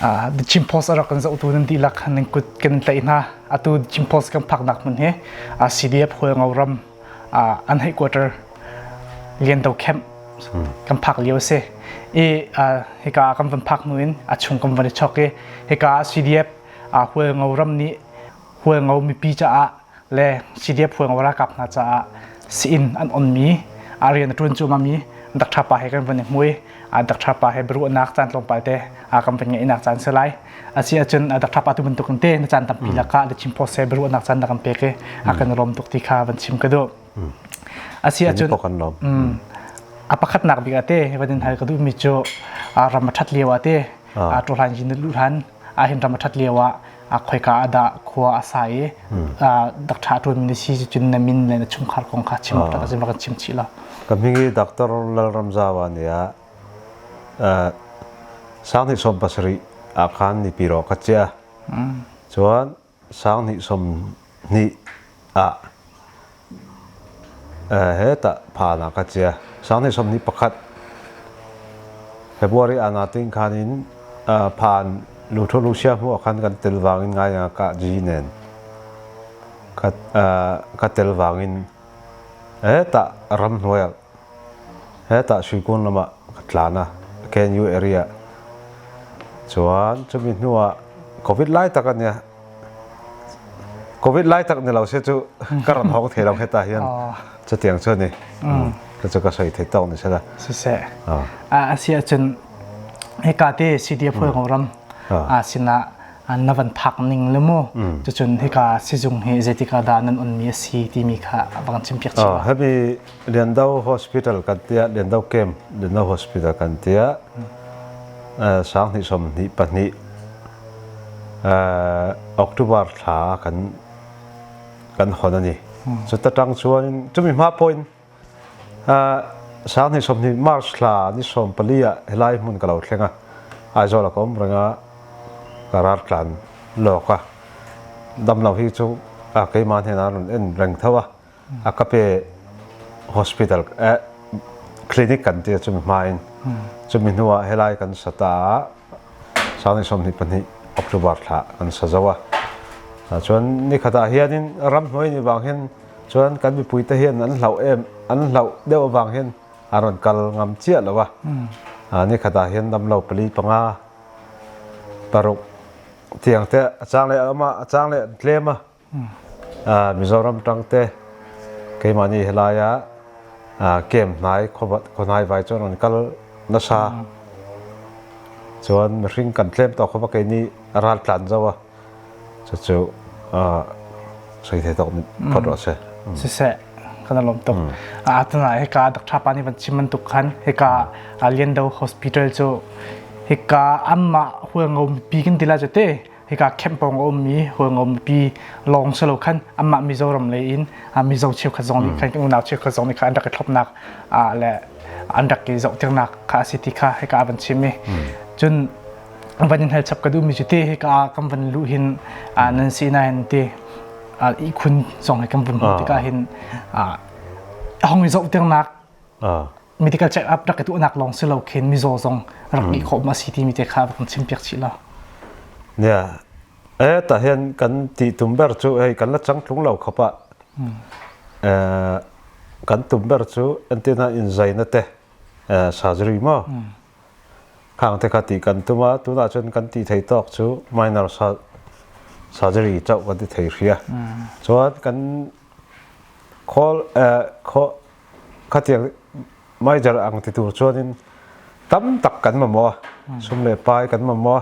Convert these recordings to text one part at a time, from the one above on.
the chimpos are kan za utun di lak hanin kut kan tlaina atu chimpos kan phak nak mun he CDF hoi ngauram an headquarter lian do camp kan phak liu se heka kan van phak nuin achung kan van choke heka CDF hoi ngauram ni hoi ngau mi pi cha le CDF hoi ngawra kap na cha sin an on mi arian tun chu mami dak thapa he kan van mui dak thapa he bru nak chan long palte kan van ngai nak chan selai asia chun dak thapa tu bentuk te na chan tampi laka de chimpos se bru nak chan kan peke akan rom tuk ti kha van chim kado asia chun apakhat nak bigate wadin hai kadu mi cho ramathat lewate to ran jin lu han hin ramathat lewa khoi ka ada khwa asai dak tha tu min si chun na min le chung khar kong kha chim ta jim kan chim chi la kami doctor lal ramzawa nia sang ni som pasri akan ni piro kacha chuan sang ni som ni heta phana kacha sang ni som ni pakhat February anating khanin phan lu tho lu sia mu khan kan telwangin ngai ka jinen ka telwangin heta ram royal heta shikun lama katlana KNU area chuan chumi nuwa covid lai takania covid lai tak ni lo se chu karan hok thelo heta hian chatiang chani ka ka sai thei taw ni sala se asia chen hekate CDF hoi ngoram sina navan phak ning lemo chu chun heka sijung he zetika danan on mi si ti mi kha bang chimpiak chi habi Liandau hospital katia Liandau camp Liandau hospital kantia sang ni som ni pani October tha kan honani chu tatang chuan chumi ma point sang ni som ni March tha ni som palia helai mun kalo thlenga aizola kom ranga karar klan loka damlo hi chu ke man hena en rang thawa akape hospital clinic kan te chu main chu minua helai kan sata sani somni pani October tha kan sajawa chuan ni khata hianin ram hoi ni wang hen chuan kan mi puita hian an hlau deu wang hen aron kal ngam chia lawa ni khata hian damlo pali panga paruk tiang te chang le tlema Mizoram tang te ke mani helaya kem nai khonai vai chon an kal nasa chuan ring kan tlem to khoba ke ni ral tlan zawa chu sei the to photro se kana lom tok atuna heka dak thapa ni ban chiman tuk khan heka Liandau hospital chu heka amma huangom pikin dila jate heka kempong ommi huangom pi long selo khan amma Mizoram le in Mizo cheu khazong ni khan naw cheu khazong ni khan andak thlop nak le andak ki zau tir nak kha city kha heka ban chimi chun vanin hel chap kadu mi jute heka kam van lu hin nan si na hen te i khun song kam van ti ka hin hong zau tir nak medical check up dak tu nak long selo khen Mizo zong rak i khop ma city mi te kha kan chimpiak chi la nia ta hian kan ti tumber chu ei kan la chang tlung lo khopa kan tumber chu antina in zaina te surgery ma khang te khati kan tuma tu na chon kan ti thei tok chu minor surgery chau kan ti thei ria chuan kan call khatiang mai jar ang ti tur chuanin tam tak kan ma mo sum le pai kan ma mo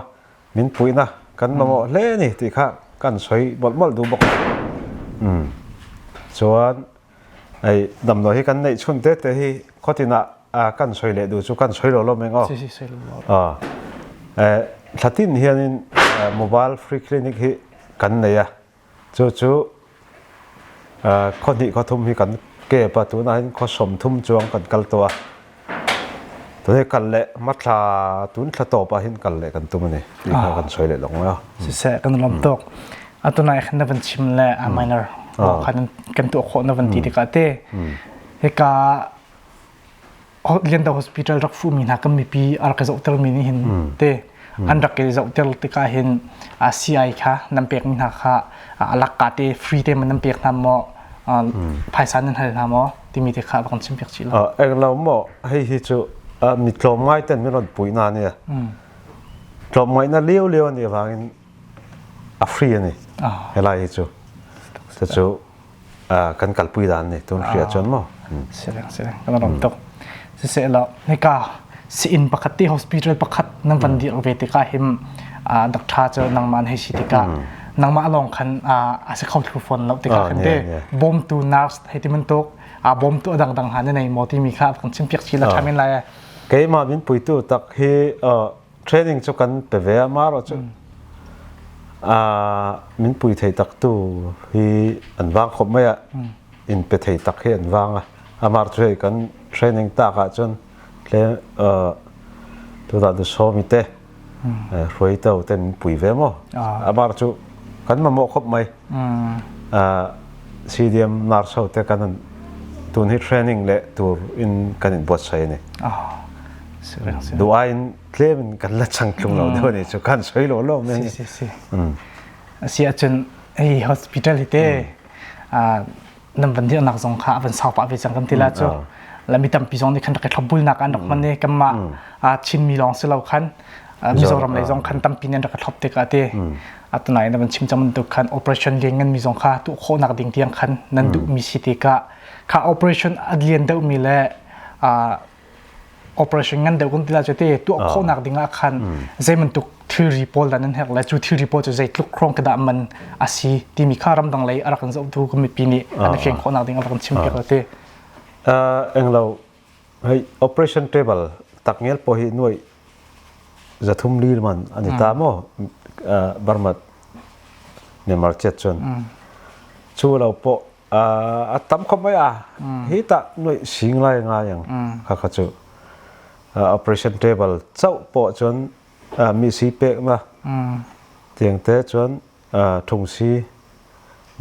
min puina kan ma mo le ni ti kha kan soi bol du bok chuan ai dam no hi kan nei chun te hi khotina kan soi le du chu kan soi lo mengo thlatin hianin mobile free clinic hi kan nei a chu khoni khothum hi kan ke pa tu na hin kho som thum chuang kan kal to to he kal le matla tun thla to pa hin kal le kan tu mani ti kha kan soi le long ya se kan lom tok atuna khna van chim le minor kan tu kho na van ti ka te heka Liandau hospital rak fu mi na kam mi pi ar ka zo ter mi ni hin te อันรักเกจะอุตรุติกาเห็นCI ค่ะนำเปียกนี่นะค่ะลักกาเตฟรีเตมันนำเปียกนำหมอภายสันนั่นให้นำหมอที่มีแต่ค่ะบางชิ้นเปียกชิลเองเราหมอให้ฮิจูมีกลมไม้เต้นไม่รอนปุ๋ยนานเนี่ยกลมไม้น่าเลี้ยวนี่ฟังฟรีนี่เฮลัยฮิจูจะจูกันกัลปุ๋ยดานนี่ตัวเรียจนหมอเสียงก็ต้องตกเสียแล้วในกาสินปกติ hospital ปกตินั่งวันเดียวเวทีก็เห็นดักทาจะนั่งมันให้สิติกานั่งมาลองคันอาจจะเข้าทุกคนแล้วติกาคันเดบอมตูนัสให้ที่มันตกบอมตัวดังๆหันในโมที่มีค่าของชิ้นเปียกชิ้นละทำเป็นไรเกยมาบินปุ๋ยตัวตักให้เทรนนิ่งจุกันไปเวียมาหรอจุมินปุ๋ยไทยตักตัวให้อันวางครบไหมอินไปไทยตักให้อันวางมาช่วยกันเทรนนิ่งตักจนเลยตัวตัดดูโชว์มิเต้รวยเต้าเต้นปุ๋ยเวมมาจูกันมาโมครบไหมซีเดียมนาร์โชว์เต้กันตัวนี้เทรนนิ่งเละตัวอินกันอินบทใช่เนี่ยดูไอ้เคลมกันละช่างคลุงเราเดี๋ยวนี้จุกันสวยโลโลไม่เสียจนไอ้ hospitality นั่นวันที่นักสงฆ์เป็นสาวป่าเป็นสังกัดที่ละจูแล้วมีตั้มปีสองนี่ขันตะเกียบบุญนักอันดอกมันเนี่ยกันมาชินมีลองเสลาขันมีสองรำเลยสองขันตั้มปีนี่ตะเกียบทับเตกาเตตัวไหนนั่นมันชิมจำมันตุขัน operation เลี้ยงเงินมีสองข้าตุโคนักดิ่งเตียงขันนั่นดูมีสิติกาข้า operation อัดเลี้ยงเดามีแลoperation เงินเดาคนที่ละจะเตตุโคนักดิ่งอ่ะขันใจมันตุที่รีพอร์ตนั้นเหรอแล้วจุดที่รีพอร์ตจะใจลุกโครงกระดามันอาศัยที่มีค่ารำดังเลยอะไรกันจะดูก็มีปีนี้อันนี้เพียงโคนักดิ่งอะไรกันชิมเกี่ยวกับเตเองเราให้ operation table ตักเงี้ยพอให้หน่วยจะทุ่มลีมันอันนี้ตามอ่ะบาร์มัดเนี่ยมาเจ็ดจนชูเราพอตั้มคบไม่ฮิตะหน่วยสิงไรง่ายอย่างข้าขจู operation table เจ้าพอจนมีสีเป๊กมาเตียงเตะจนทุ่งสี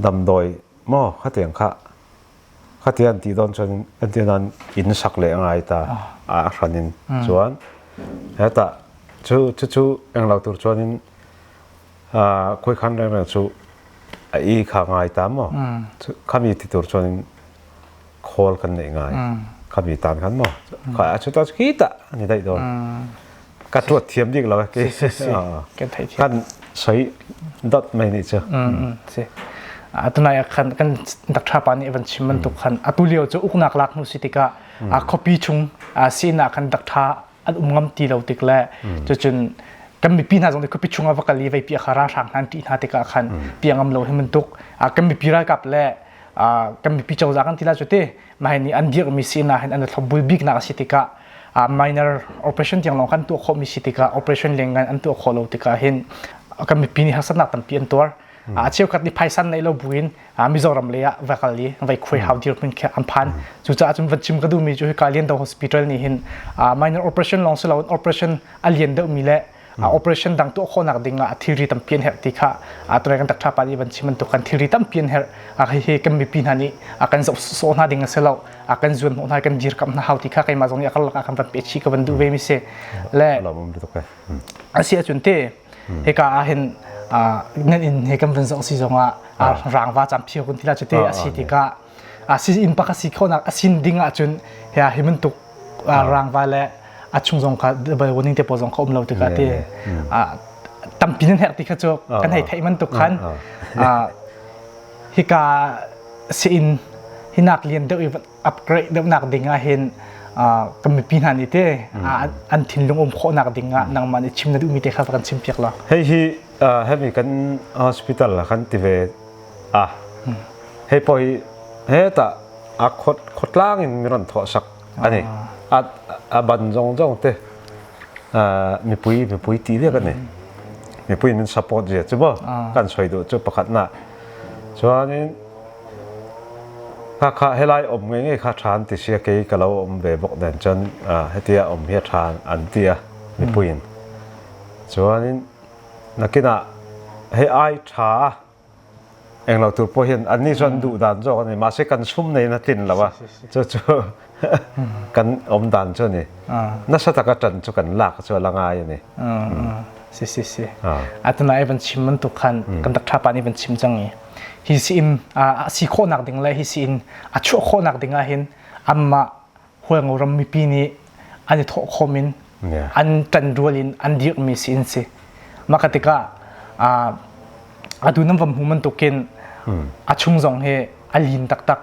ดำโดยหม้อข้าเตียงข้าข้าเตียนตีโดนจนอันที่นั้นอินสักเลยง่ายตาขันินจวนเหตุชูเองเราตัวจวนินคุยขันได้ไหมชูอีข้าง่ายตามมั้งข้ามีที่ตัวจวนินคอลกันได้ง่ายข้ามีตานขันมั้งข้าชุดตัวขี้ตะนี่ได้โดนกัดตรวจเทียมยิ่งเรากันใช้ดอทไม่นี่เจ้าตัวไหนกันดักทราปานี่วันชิมันตุกันตัวเลี้ยวจะอุกนักลักนุสิติกาคอปีชุงสีนักกันดักทราอันงำตีเราติกแลจนกันมีปีน่าสงสัยคอปีชุงว่ากันลีไว้ปีอาคาราช่างนั้นที่นาติกาคันปีงำเราให้มันตุกกันมีปีไรกับแลกันมีปีเจ้าจากกันที่ละจุดเตมาให้นี่อันเดียกมีสีนักอันทบบุยบิ๊กนักสิติกาminor operation ที่เราคันตัวข้อมีสิติกา operation เลี้ยงกันอันตัวข้อเราติกาเห็นกันมีปีนี้หักสนักตั้งปีอันตัวเชื่อกันที่ไพซันในโลกบุญมิโซรัมเลยอะวัคลีไว้คุยหาดีเป็นแค่อันพันจุดจะจุดวันชิมก็ดูมีจุดการเลี้ยงดาว hospital นี่เห็นminor operation ลองสลาว operation อันเลี้ยงดาวมีแหละ operation ดังตัวคนนักดิ่งที่รีตั้มเปลี่ยนเหตุที่ค่ะตัวนั้นตักทับไปวันชิมมันตัวกันที่รีตั้มเปลี่ยนเหตุให้กันมีปีนั้นนี่กันจะโซนหาดิ่งสลาวกันจวนหากันจีรกับหาที่ค่ะใครมาตรงนี้ก็ลักกันเป็นเปชีกับวันดูเวมิเซ่และอาเซียจุนเต้ให้ก็เห็นนั่นเองให้กำลังจะสิ่งว่ารางว่าจำเพียวคนที่เราจะเตะสิที่ก็สิ่งอินพักสิ่งเขานักสิ่งดิ่งจนเห็นมันตุกรางว่าและช่วงสงครามวันนี้เตะปอสงครามเราติดกันเตะตั้มปีนั้นเหตุที่เขาจะกันให้ไทยมันตุกขันให้ก็สิ่งที่นักเรียนเดี๋ยวอัปเกรดเดี๋ยวนักดิ่งเห็นก็มีปีนั้นนี่เตะอันทิ้งลงอมโคนักดิ่งนังมันชิมนั่นดูมีเตะข้าวกันชิมเพียกละเฮ้ยให้มีกัน hospital ละกันที่เวให้พอยให้แต่ขดล่างมีรันทอสักอันนี้บันจงเตะมีปุยตีเรียกันเนี่ยมีปุยมัน support เยอะใช่ป่ะกันช่วยดูจุดประคัตน่ะส่วนนี้ข้าให้ไล่อมง่ายๆข้าทานติเชียกี้กับเราอมเบบกเดินจนให้เตียอมเฮียทานอันเตียมีปุยส่วนนี้นักกินให้ไอชาเองเราตัวพอเห็นอันนี้ส่วนดูดันจ้าเนี่ยมาใช้กันชุ่มในนัดตินหรอวะจ้ากันอมดันจ้าเนี่ยนักสตากจันจ้ากันหลักจ้าละงายนี่ si à atuna even chim man tu khan kan tak thapa ni ban chim changi hi si in si kho nak ding la hi si in a chu kho nak dinga hin amma huang ram mi pi ni ani tho khomin yeah an tan rualin an dik mi sin si makatika adu nam vam human to ken a chung zong he alin tak tak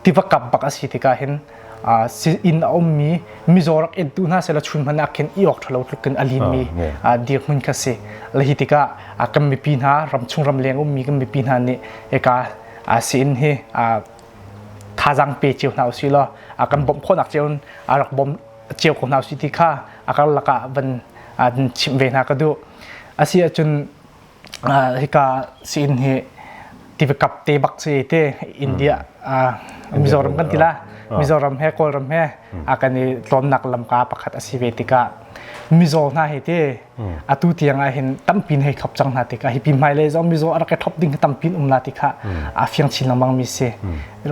tivakap bak asitika hin si in ommi mizorak edu na sela chun mana ken iok thalo tukan alin mi dik mun kase lahitika akam mi pin ha ram chung ram leng ommi kam mi pin ha ni eka sin he thajang pe chiu nau si lo akam bom khonak cheun arak bom chiu ko nau si ti kha akal laka ban chim ve na ka du asia chun hika sin he tivakap te bak se te India Mizoram kan tila Mizoram he kolram he akani tlom nak lam ka pakhat asivetika Mizo na he te atu tiang a hin tampin he khap chang na te ka hi pi mai le zo Mizo ara ka thop ding tampin umla ti kha a fiang chin lamang mi se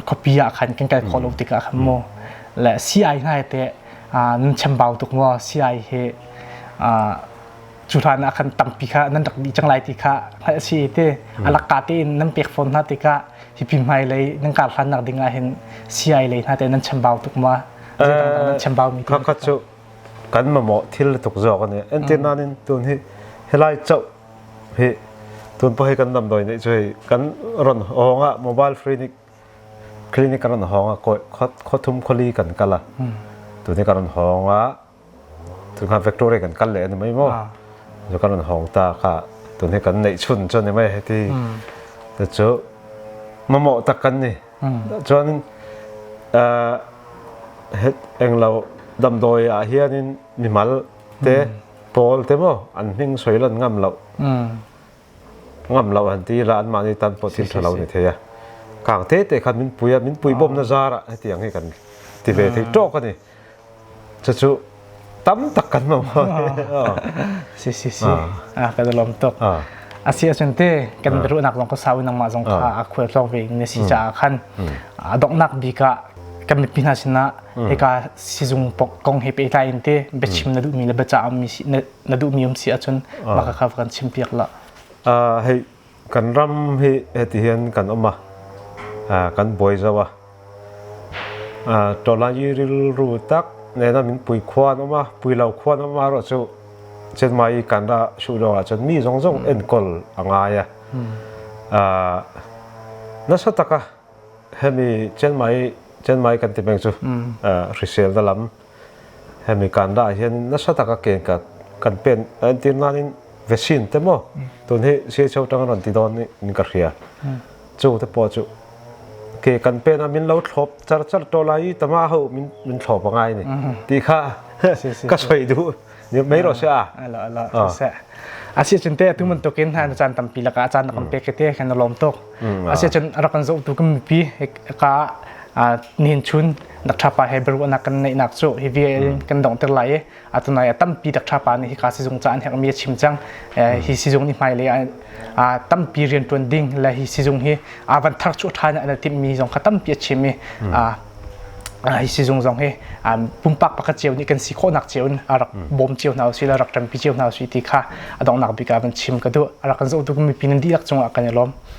kopia khan ken kai kholo ti ka khamo la CI na he te nun chambau tuk mo CI heจุดนั้นอาการตั้มปีค่ะนั่นดักดีจังไรติค่ะให้สิเตอลักกาตีนั่นเปียกฝนนาติค่ะฮิพิมไฮเลยนั่งการพันนักดิ่งเห็นซีไอเลยนะแต่นั่นชัมบาวตุกมานั่นชัมบาวมีที่ก็จะกันมาหมอที่เราตกจอกันเนี่ยอันเจนนั่นตัวนี้เฮลัยเจ้าเฮตัวพอให้กันดำโดยเนี่ยช่วยกันรันห้องอะโมบายคลินิกรันห้องอะก็ทุ่มคลีกันกันละตัวนี้กันรันห้องอะถึงการเวกตอร์กันกันเลยอันนี้ไม่หมดแล้วก็รันห้องตาค่ะตัวนี้กันในชุนจนไม่ให้ที่แต่เจ้ามาหมอตักกันนี่จนเฮ็ดเองเราดำโดยอาเฮียนี่มีมัลเตะโพลเตะมั้งอันนิ่งสวยล้นงำเราอันที่ร้านมาในตันปอทิมเราเนี่ยเทียกางเตะแต่ขันมินปุยบ่มนาจาระให้ที่ยังให้กันที่เวทีโจกันนี่จะชูตั้มตักกันมาสิกันลมตกอาเซียนเต้กันรู้นักลงก็สาวนักมาจงข้าคุยเราเองในสิจ่าขันดอกนักบีกะกันมีพินาศนะเอกาสิจงปกกองเฮปเอไลน์เต้เบชิมนาดูมีและเบจ่ามีนาดูมีอมสิอาจนมาขับกันชิมเปียกละให้กันรำให้ที่เห็นกันออกมากันบ่อยจ้าวะตอนนี้รู้ตักเนี่ยนะมันปุยควานออกมาปุยเหล่าควานออกมาเราจะเช่นมาอีกันละชูดอจนมีจงเอ็นกอลอ่างไงนั่นสุดท้ายให้มีเช่นมากันที่เป็นจูรีเซลต์ล้ำให้มีการได้เห็นนั่นสุดท้ายเก่งกันเป็นอันที่นั่นเวชินเต็มตัวนี้เสียชาวจังหวัดที่โดนนี่ก็เรียจูแต่พอจูเกี่ยกันเป็นมินเราทบจัดตัวอะไรแต่มาเขามินทบยังไงนี่ตีข้าก็ช่วยดูเนี่ยไม่รู้ใช่ใช่อาเซียนเต้ทุกมันตกินอาจารย์ตั้มปีละกอาจารย์นักเปกเต้กันลมตกอาเซียนรักกันสู้ทุกมีปีก็นินชุนนักทัพไปให้บริวารนักกันในนักสู้ให้เวียกันดองเตลายตัวไหนตั้มปีนักทัพไปนี่ที่การสิจงจานแห่งมีชิมจังที่สิจงนี่ไม่เลยตั้มปีเรียนตัวดิ่งและที่สิจงที่วันทักชุดทานอันที่มีจงขัดตั้มปีชิมฮิซิจงจงเฮปุ่มปักปักเจียวนี่กันสิโคนักเจียวรักบอมเจียวนาสิแล้วรักจำปีเจียวนาสิที่ข้าดองนักบิกาเป็นชิมกันด้วยรักกันสู้ทุกมีปีนันดีรักจงอากันยล้อม